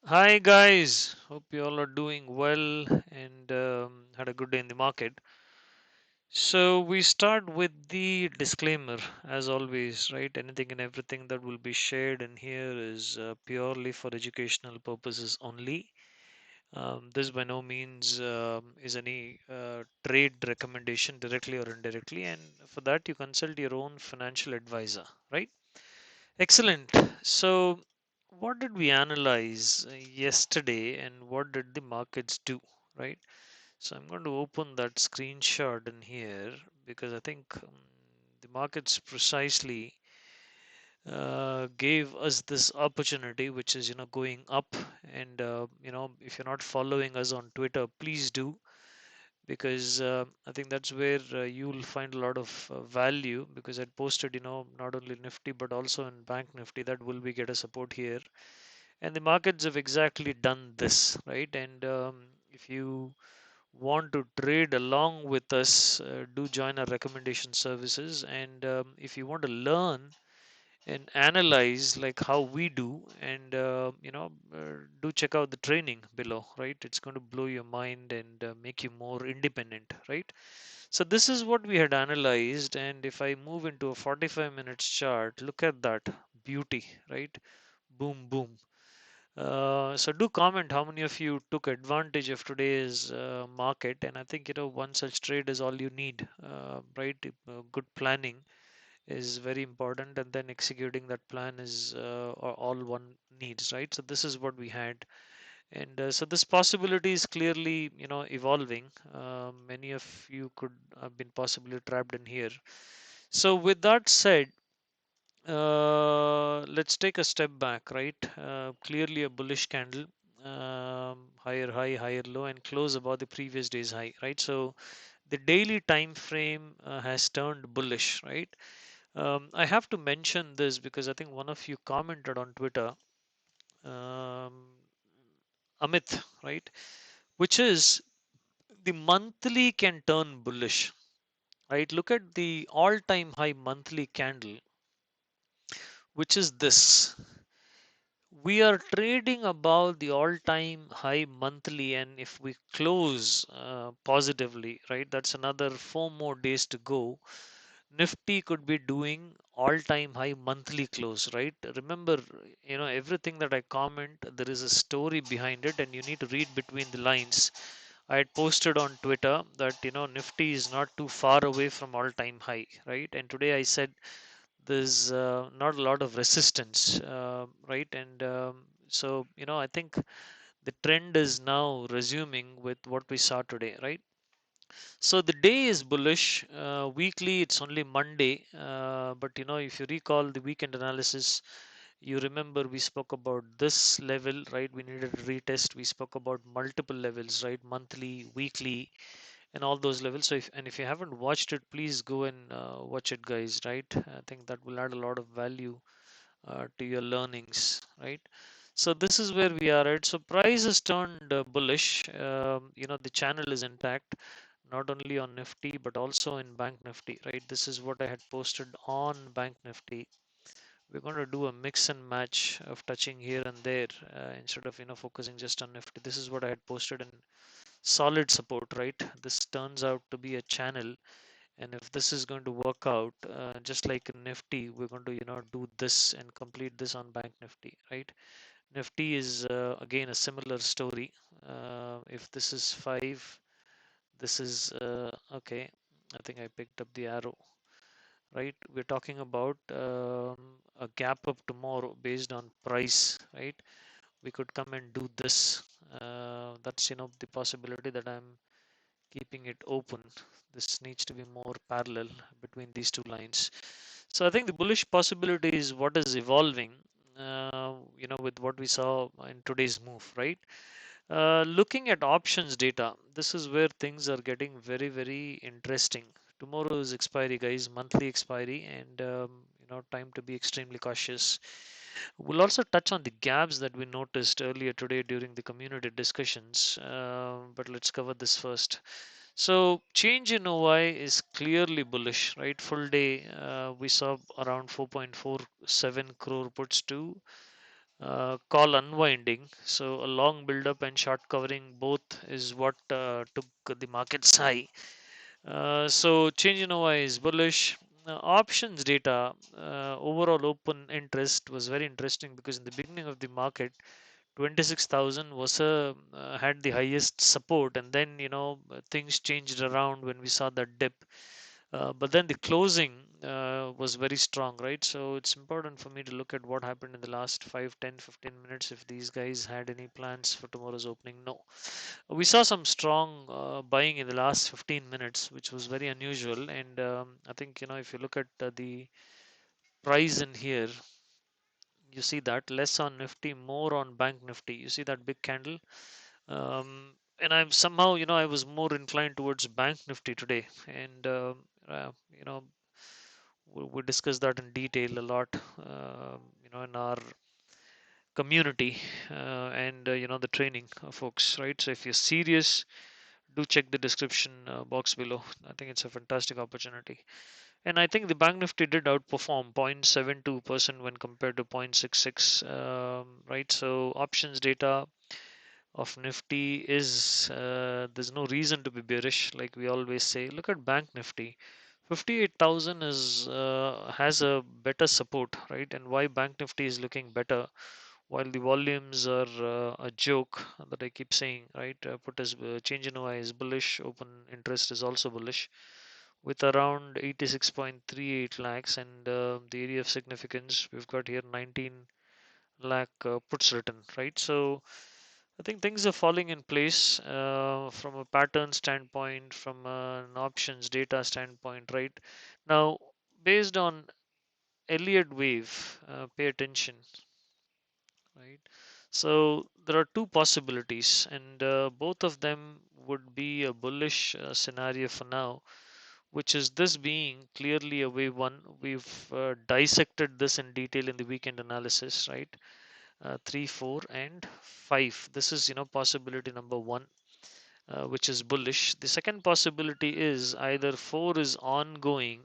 Hi guys, hope you all are doing well and had a good day in the market. So we start with the disclaimer as always, right? Anything and everything that will be shared in here is purely for educational purposes only. This by no means is any trade recommendation directly or indirectly, and for that you consult your own financial advisor, right? Excellent. So, what did we analyze yesterday and what did the markets do, right? So, I'm going to open that screenshot in here because I think the markets precisely gave us this opportunity, which is, going up. And, if you're not following us on Twitter, please do because I think that's where you'll find a lot of value because I posted, not only Nifty but also in Bank Nifty that will we get a support here, and the markets have exactly done this, right? And if you want to trade along with us, do join our recommendation services, and if you want to learn and analyze like how we do and do check out the training below, right? It's going to blow your mind and make you more independent, right? So this is what we had analyzed, and if I move into a 45 minutes chart, look at that beauty, right? Boom boom. So do comment how many of you took advantage of today's market, and I think one such trade is all you need, right? Good planning is very important, and then executing that plan is all one needs, right? So this is what we had, and so this possibility is clearly evolving. Many of you could have been possibly trapped in here. So with that said, let's take a step back, right? Clearly a bullish candle, higher high, higher low, and close above the previous day's high, right? So the daily time frame has turned bullish, right? I have to mention this because I think one of you commented on Twitter, um, Amit, right? Which is the monthly can turn bullish, right? Look at the all-time high monthly candle, which is this. We are trading above the all-time high monthly, and if we close positively, right, that's another 4 more days to go. Nifty could be doing all-time high monthly close, right? Remember, everything that I comment, there is a story behind it, and you need to read between the lines. I had posted on Twitter that Nifty is not too far away from all-time high, right? And today I said there's not a lot of resistance, right? And so I think the trend is now resuming with what we saw today, right? So the day is bullish. Weekly, it's only Monday. But if you recall the weekend analysis, you remember we spoke about this level, right? We needed a retest. We spoke about multiple levels, right? Monthly, weekly, and all those levels. So if you haven't watched it, please go and watch it, guys, right? I think that will add a lot of value to your learnings, right? So this is where we are at. So price has turned bullish. The channel is intact, not only on Nifty but also in Bank Nifty, right? This is what I had posted on Bank Nifty. We're going to do a mix and match of touching here and there instead of focusing just on Nifty. This is what I had posted in solid support, right? This turns out to be a channel, and if this is going to work out, just like in Nifty, we're going to do this and complete this on Bank Nifty, right? Nifty is again a similar story. If this is 5, this is okay. I think I picked up the arrow, right? We're talking about a gap up tomorrow based on price, right? We could come and do this. That's the possibility that I'm keeping it open. This needs to be more parallel between these two lines. So I think the bullish possibility is what is evolving, with what we saw in today's move, right? Looking at options data, this is where things are getting very, very interesting. Tomorrow is expiry, guys, monthly expiry, and time to be extremely cautious. We'll also touch on the gaps that we noticed earlier today during the community discussions, but let's cover this first. So change in OI is clearly bullish, right? Full day, we saw around 4.47 crore puts to call unwinding. So a long build up and short covering both is what took the markets high. So change in OI is bullish. Options data, overall open interest was very interesting because in the beginning of the market 26,000 was had the highest support, and then things changed around when we saw that dip. But then the closing was very strong, right? So it's important for me to look at what happened in the last 5, 10, 15 minutes. If these guys had any plans for tomorrow's opening, no. We saw some strong buying in the last 15 minutes, which was very unusual. And I think, if you look at the price in here, you see that less on Nifty, more on Bank Nifty. You see that big candle? And I'm somehow, I was more inclined towards Bank Nifty today. And, you know, we discussed that in detail a lot, in our community and, the training folks, right? So if you're serious, do check the description box below. I think it's a fantastic opportunity. And I think the Bank Nifty did outperform 0.72% when compared to 0.66, right? So options data of Nifty is there's no reason to be bearish, like we always say. Look at Bank Nifty. 58,000 is has a better support, right? And why Bank Nifty is looking better while the volumes are a joke that I keep saying, right? Put as change in OI is bullish, open interest is also bullish with around 86.38 lakhs, and the area of significance we've got here 19 lakh puts written, right? So I think things are falling in place from a pattern standpoint, from an options data standpoint, right? Now, based on Elliott wave, pay attention, right? So there are two possibilities, and both of them would be a bullish scenario for now, which is this being clearly a wave one. We've dissected this in detail in the weekend analysis, right? 3, 4, and 5. This is, possibility number one, which is bullish. The second possibility is either 4 is ongoing,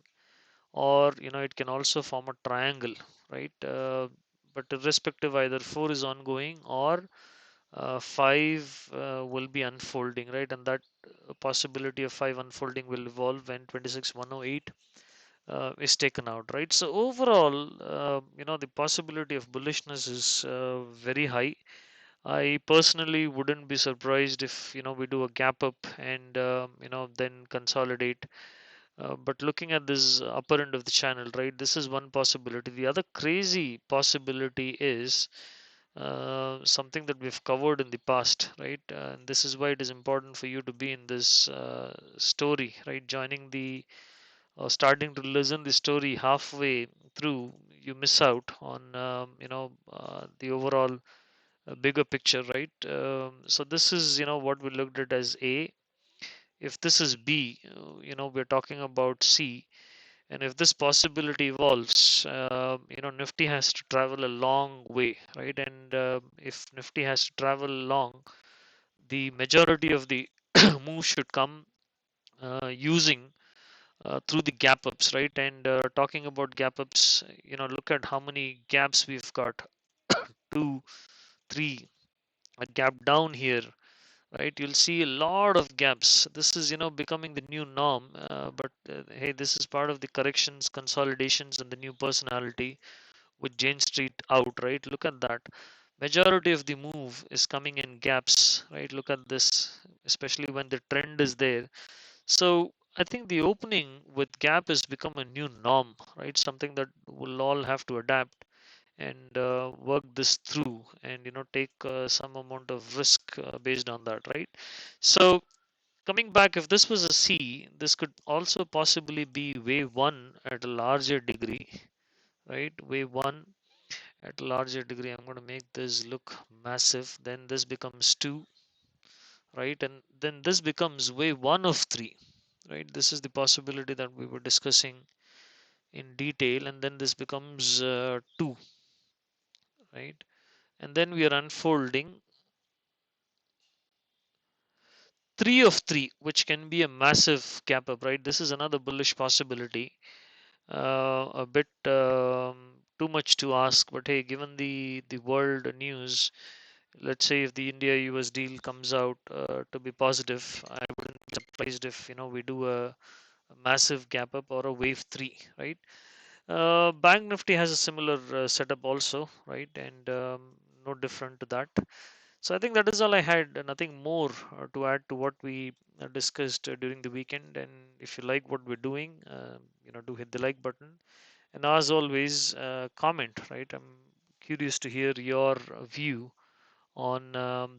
or it can also form a triangle, right? But irrespective, either 4 is ongoing or 5 will be unfolding, right? And that possibility of 5 unfolding will evolve when 26108 is taken out, right? So overall, the possibility of bullishness is very high. I personally wouldn't be surprised if we do a gap up and then consolidate. But looking at this upper end of the channel, right, this is one possibility. The other crazy possibility is something that we've covered in the past, right? And this is why it is important for you to be in this story, right? Joining the or starting to listen the story halfway through, you miss out on the overall bigger picture, right? So this is what we looked at as A. If this is B, we're talking about C. And if this possibility evolves, Nifty has to travel a long way, right? And if Nifty has to travel long, the majority of the move should come using through the gap ups, right? And talking about gap ups, look at how many gaps we've got. Two, three, a gap down here, right? You'll see a lot of gaps. This is becoming the new norm, but hey, this is part of the corrections, consolidations, and the new personality with Jane Street out, right? Look at that. Majority of the move is coming in gaps, right? Look at this, especially when the trend is there. So I think the opening with gap has become a new norm, right? Something that we'll all have to adapt and work this through, and take some amount of risk based on that, right? So coming back, if this was a C, this could also possibly be wave one at a larger degree, right? Wave one at a larger degree. I'm going to make this look massive. Then this becomes two, right? And then this becomes wave one of three, right? This is the possibility that we were discussing in detail, and then this becomes two, right? And then we are unfolding three of three, which can be a massive gap up, right? This is another bullish possibility, a bit too much to ask, but hey, given the world news, let's say if the India US deal comes out to be positive, I wouldn't be surprised if we do a massive gap up or a wave three, right? Bank Nifty has a similar setup also, right? And no different to that. So I think that is all I had. Nothing more to add to what we discussed during the weekend. And if you like what we're doing, do hit the like button. And as always, comment, right? I'm curious to hear your view on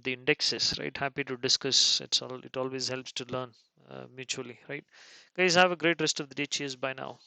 the indexes, right? Happy to discuss. It always helps to learn mutually, right? Guys, have a great rest of the day. Cheers. Bye now.